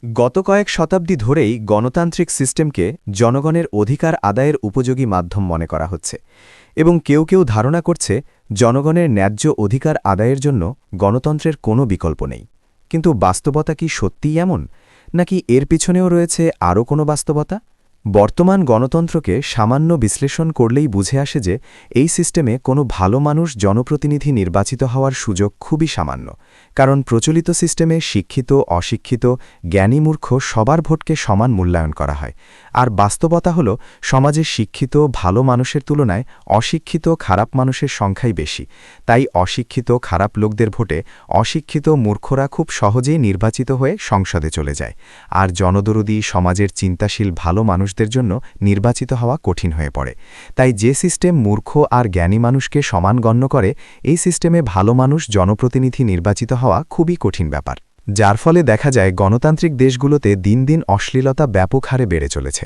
গত কয়েক শতাব্দী ধরেই গণতান্ত্রিক সিস্টেমকে জনগণের অধিকার আদায়ের উপযোগী মাধ্যম মনে করা হচ্ছে এবং কেউ কেউ ধারণা করছে জনগণের ন্যায্য অধিকার আদায়ের জন্য গণতন্ত্রের কোনো বিকল্প নেই। কিন্তু বাস্তবতা কি সত্যিই এমন, নাকি এর পিছনেও রয়েছে আরও কোনো বাস্তবতা? বর্তমান গণতন্ত্রকে সামান্য বিশ্লেষণ করলেই বুঝে আসে যে এই সিস্টেমে কোনো ভালো মানুষ জনপ্রতিনিধি নির্বাচিত হওয়ার সুযোগ খুবই সামান্য, কারণ প্রচলিত সিস্টেমে শিক্ষিত অশিক্ষিত জ্ঞানী মূর্খ সবার ভোটকে সমান মূল্যায়ন করা হয়। আর বাস্তবতা হল সমাজে শিক্ষিত ভালো মানুষের তুলনায় অশিক্ষিত খারাপ মানুষের সংখ্যাই বেশি। তাই অশিক্ষিত খারাপ লোকদের ভোটে অশিক্ষিত মূর্খরা খুব সহজেই নির্বাচিত হয়ে সংসদে চলে যায়, আর জনদরদী সমাজের চিন্তাশীল ভালো মানুষদের জন্য নির্বাচিত হওয়া কঠিন হয়ে পড়ে। তাই যে সিস্টেম মূর্খ আর জ্ঞানী মানুষকে সমান গণ্য করে, এই সিস্টেমে ভালো মানুষ জনপ্রতিনিধি নির্বাচিত হওয়া খুবই কঠিন ব্যাপার, যার ফলে দেখা যায় গণতান্ত্রিক দেশগুলোতে দিন দিন অশ্লীলতা ব্যাপক হারে বেড়ে চলেছে।